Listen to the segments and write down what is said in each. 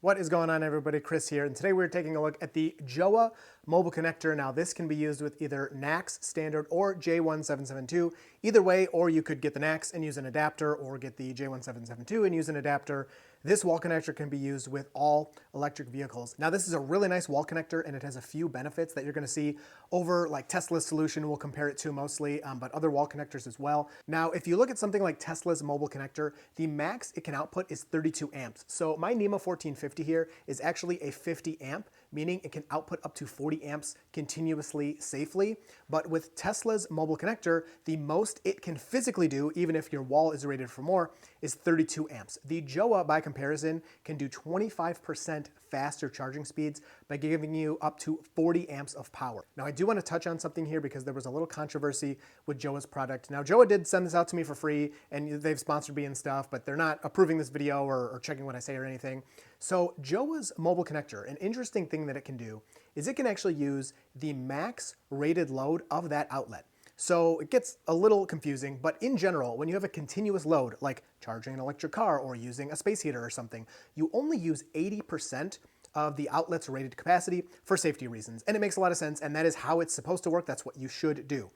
What is going on, everybody? Chris here, and today we're taking a look at the Jowua mobile connector. Now this can be used with either NACS standard or J1772. Either way, or you could get the NACS and use an adapter, or get the J1772 and use an adapter. This wall connector can be used with all electric vehicles. Now this is a really nice wall connector, and it has a few benefits that you're going to see over like Tesla's solution. We'll compare it to mostly, but other wall connectors as well. Now if you look at something like Tesla's mobile connector, the max it can output is 32 amps. So my NEMA 1450 here is actually a 50 amp, meaning it can output up to 40 amps continuously safely. But with Tesla's mobile connector, the most it can physically do, even if your wall is rated for more, is 32 amps. The Jowua, by comparison, can do 25% faster charging speeds by giving you up to 40 amps of power. Now, I do want to touch on something here because there was a little controversy with Jowua's product. Now, Jowua did send this out to me for free, and they've sponsored me and stuff, but they're not approving this video or checking what I say or anything. So Jowua's mobile connector, an interesting thing that it can do is it can actually use the max rated load of that outlet. So it gets a little confusing, but in general, when you have a continuous load, like charging an electric car or using a space heater or something, you only use 80% of the outlet's rated capacity for safety reasons. And it makes a lot of sense, and that is how it's supposed to work. That's what you should do.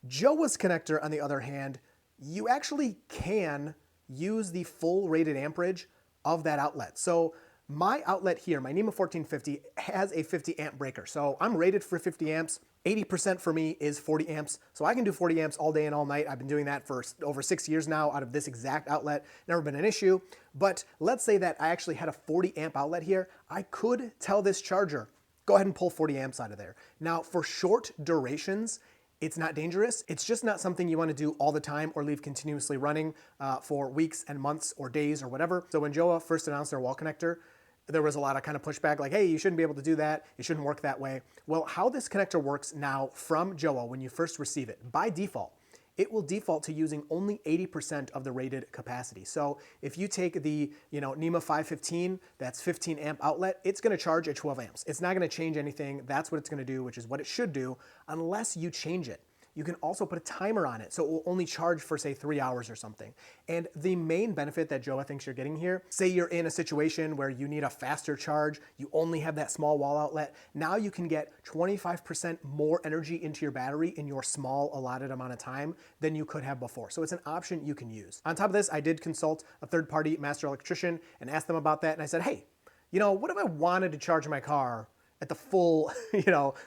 Jowua's connector, on the other hand, you actually can use the full rated amperage of that outlet. So my outlet here, my NEMA 1450, has a 50 amp breaker. So I'm rated for 50 amps. 80% for me is 40 amps. So I can do 40 amps all day and all night. I've been doing that for over 6 years now out of this exact outlet. Never been an issue. But let's say that I actually had a 40 amp outlet here. I could tell this charger, go ahead and pull 40 amps out of there. Now for short durations, it's not dangerous. It's just not something you want to do all the time or leave continuously running for weeks and months or days or whatever. So when Jowua first announced their wall connector, there was a lot of kind of pushback like, hey, you shouldn't be able to do that. It shouldn't work that way. Well, how this connector works now from Jowua when you first receive it, by default, it will default to using only 80% of the rated capacity. So if you take the NEMA 515, that's 15 amp outlet, it's gonna charge at 12 amps. It's not gonna change anything. That's what it's gonna do, which is what it should do, unless you change it. You can also put a timer on it, so it will only charge for, say, 3 hours or something. And the main benefit that Jowua thinks you're getting here, say you're in a situation where you need a faster charge, you only have that small wall outlet, now you can get 25% more energy into your battery in your small allotted amount of time than you could have before. So it's an option you can use. On top of this, I did consult a third-party master electrician and asked them about that, and I said, hey, what if I wanted to charge my car at the full,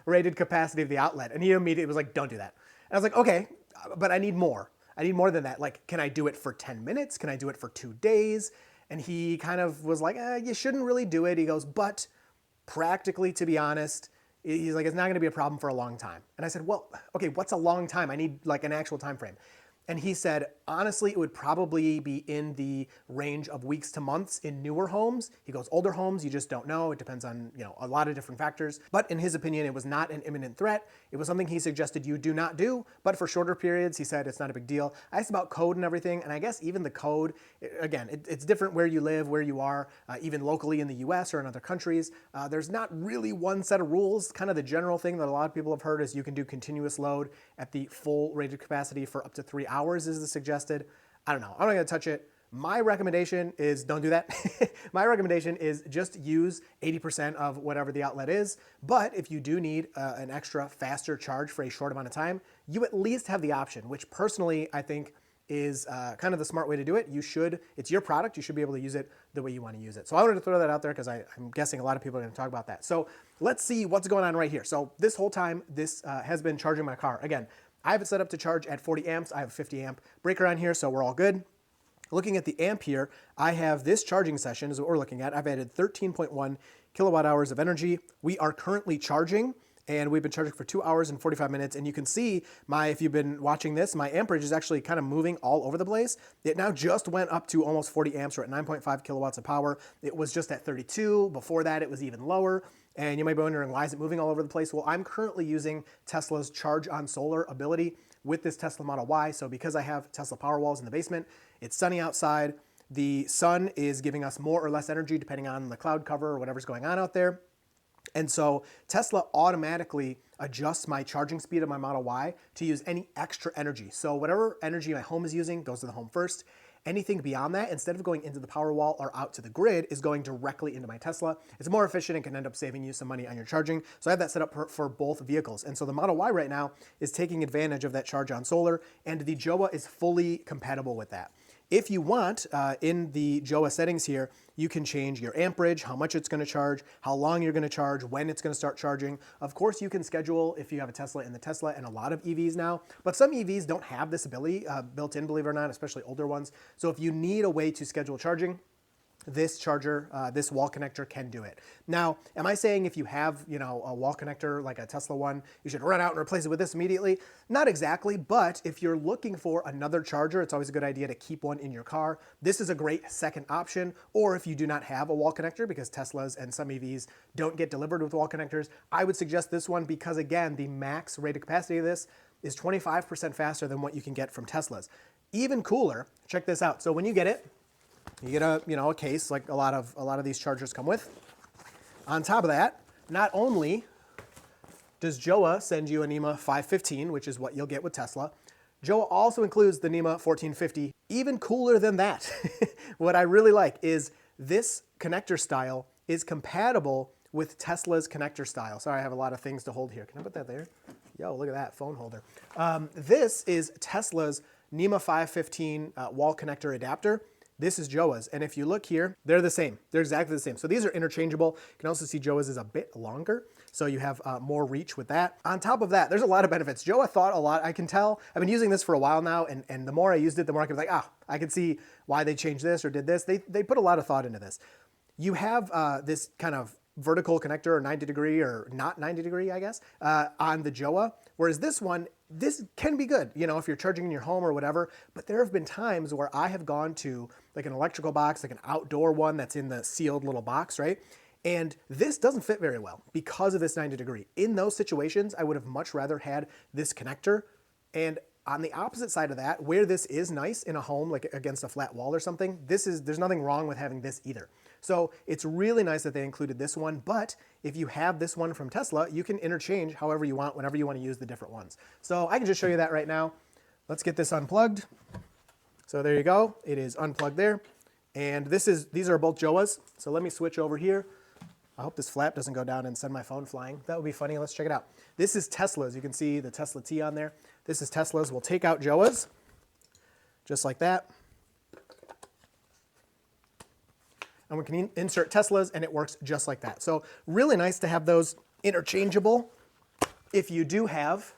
rated capacity of the outlet? And he immediately was like, don't do that. And I was like, okay, but I need more. I need more than that. Like, can I do it for 10 minutes? Can I do it for 2 days? And he kind of was like, you shouldn't really do it. He goes, but practically, to be honest, he's like, it's not gonna be a problem for a long time. And I said, well, okay, what's a long time? I need like an actual time frame. And he said, honestly, it would probably be in the range of weeks to months in newer homes. He goes, older homes, you just don't know. It depends on a lot of different factors. But in his opinion, it was not an imminent threat. It was something he suggested you do not do. But for shorter periods, he said it's not a big deal. I asked about code and everything. And I guess even the code, again, it's different where you live, where you are, even locally in the US or in other countries. There's not really one set of rules. Kind of the general thing that a lot of people have heard is you can do continuous load at the full rated capacity for up to 3 hours is the suggested. I don't know. I'm not going to touch it. My recommendation is don't do that. My recommendation is just use 80% of whatever the outlet is. But if you do need an extra faster charge for a short amount of time, you at least have the option, which personally I think is kind of the smart way to do it. It's your product. You should be able to use it the way you want to use it. So I wanted to throw that out there because I'm guessing a lot of people are going to talk about that. So let's see what's going on right here. So this whole time, this has been charging my car. Again, I have it set up to charge at 40 amps. I have a 50 amp breaker on here, so we're all good. Looking at the amp here, I have this charging session is what we're looking at. I've added 13.1 kilowatt hours of energy. We are currently charging, and we've been charging for 2 hours and 45 minutes. And you can see if you've been watching this, my amperage is actually kind of moving all over the place. It now just went up to almost 40 amps. We're at 9.5 kilowatts of power. It was just at 32. Before that, it was even lower. And you might be wondering, why is it moving all over the place? Well, I'm currently using Tesla's charge on solar ability with this Tesla Model Y. So because I have Tesla Powerwalls in the basement, it's sunny outside. The sun is giving us more or less energy depending on the cloud cover or whatever's going on out there. And so Tesla automatically adjusts my charging speed of my Model Y to use any extra energy. So whatever energy my home is using goes to the home first. Anything beyond that, instead of going into the power wall or out to the grid, is going directly into my Tesla. It's more efficient and can end up saving you some money on your charging. So I have that set up for both vehicles. And so the Model Y right now is taking advantage of that charge on solar, and the Jowua is fully compatible with that. If you want, in the Jowua settings here, you can change your amperage, how much it's going to charge, how long you're going to charge, when it's going to start charging. Of course, you can schedule if you have a Tesla in the Tesla, and a lot of EVs now, but some EVs don't have this ability built in, believe it or not, especially older ones. So if you need a way to schedule charging, this charger, this wall connector can do it. Now, am I saying if you have, a wall connector like a Tesla one, you should run out and replace it with this immediately? Not exactly, but if you're looking for another charger, it's always a good idea to keep one in your car. This is a great second option. Or if you do not have a wall connector, because Teslas and some EVs don't get delivered with wall connectors, I would suggest this one because, again, the max rated capacity of this is 25% faster than what you can get from Teslas. Even cooler, check this out. So when you get it, you get a case like a lot of these chargers come with. On top of that, not only does Jowua send you a NEMA 515, which is what you'll get with Tesla, Jowua also includes the NEMA 1450. Even cooler than that, what I really like is this connector style is compatible with Tesla's connector style. Sorry, I have a lot of things to hold here. Can I put that there? Yo, look at that phone holder. This is Tesla's NEMA 515 wall connector adapter. This is Jowua's, and if you look here, they're the same. They're exactly the same. So these are interchangeable. You can also see Jowua's is a bit longer, so you have more reach with that. On top of that, there's a lot of benefits. Jowua thought a lot. I can tell. I've been using this for a while now, and the more I used it, the more I was like, I can see why they changed this or did this. They put a lot of thought into this. You have this kind of vertical connector, or 90 degree, or not 90 degree, I guess, on the Jowua, whereas this one, this can be good, if you're charging in your home or whatever, but there have been times where I have gone to like an electrical box, like an outdoor one that's in the sealed little box, right? And this doesn't fit very well because of this 90 degree. In those situations, I would have much rather had this connector. And on the opposite side of that, where this is nice in a home, like against a flat wall or something, there's nothing wrong with having this either. So it's really nice that they included this one, but if you have this one from Tesla, you can interchange however you want, whenever you want to use the different ones. So I can just show you that right now. Let's get this unplugged. So there you go. It is unplugged there. And these are both Jowua's. So let me switch over here. I hope this flap doesn't go down and send my phone flying. That would be funny. Let's check it out. This is Tesla's. You can see the Tesla T on there. This is Tesla's. We'll take out Jowua's, just like that. And we can insert Tesla's, and it works just like that. So really nice to have those interchangeable. If you do have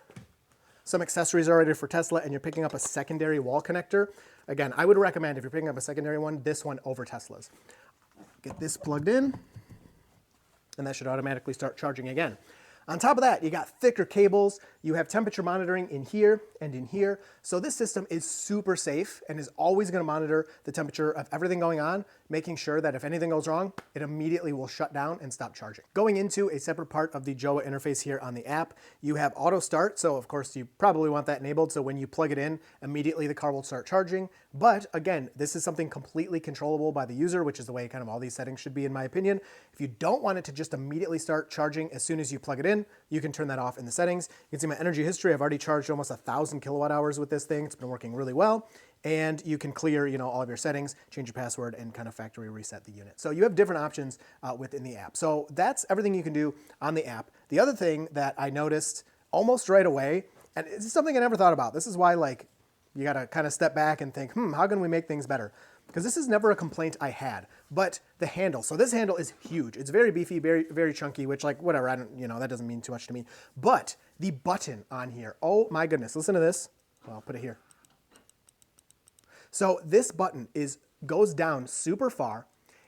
some accessories already for Tesla and you're picking up a secondary wall connector, again, I would recommend, if you're picking up a secondary one, this one over Tesla's. Get this plugged in, and that should automatically start charging again. On top of that, you got thicker cables, you have temperature monitoring in here and in here. So this system is super safe and is always going to monitor the temperature of everything going on, making sure that if anything goes wrong, it immediately will shut down and stop charging. Going into a separate part of the Jowua interface here on the app, you have auto start. So of course you probably want that enabled. So when you plug it in, immediately the car will start charging. But again, this is something completely controllable by the user, which is the way kind of all these settings should be in my opinion. If you don't want it to just immediately start charging as soon as you plug it in, you can turn that off in the settings. You can see my energy history. I've already charged almost 1,000 kilowatt hours with this thing. It's been working really well. And you can clear, all of your settings, change your password, and kind of factory reset the unit. So you have different options within the app. So that's everything you can do on the app. The other thing that I noticed almost right away, and it's something I never thought about. This is why, you got to kind of step back and think, how can we make things better? Because this is never a complaint I had, but the handle. So this handle is huge. It's very beefy, very, very chunky, which whatever, I don't, that doesn't mean too much to me. But the button on here, oh my goodness, listen to this. Well, I'll put it here. So this button goes down super far,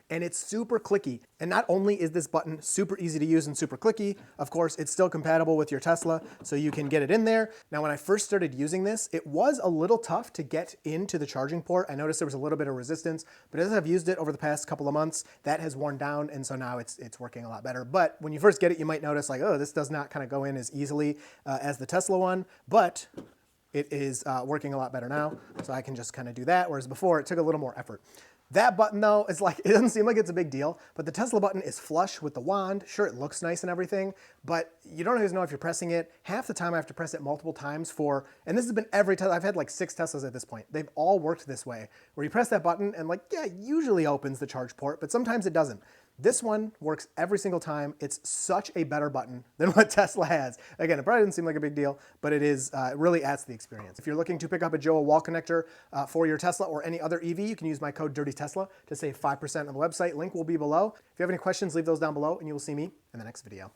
and it's super clicky. And not only is this button super easy to use and super clicky, of course, it's still compatible with your Tesla, so you can get it in there. Now, when I first started using this, it was a little tough to get into the charging port. I noticed there was a little bit of resistance, but as I've used it over the past couple of months, that has worn down, and so now it's working a lot better. But when you first get it, you might notice this does not kind of go in as easily as the Tesla one, but it is working a lot better now, so I can just kind of do that, whereas before it took a little more effort. That button though, is like, it doesn't seem like it's a big deal, but the Tesla button is flush with the wand. Sure, it looks nice and everything, but you don't always know if you're pressing it. Half the time I have to press it multiple times for, and this has been every Tesla, I've had like 6 Teslas at this point. They've all worked this way, where you press that button and like, yeah, it usually opens the charge port, but sometimes it doesn't. This one works every single time. It's such a better button than what Tesla has. Again, it probably didn't seem like a big deal, but it is, it really adds to the experience. If you're looking to pick up a Jowua wall connector for your Tesla or any other EV, you can use my code DIRTYTESLA to save 5% on the website. Link will be below. If you have any questions, leave those down below, and you will see me in the next video.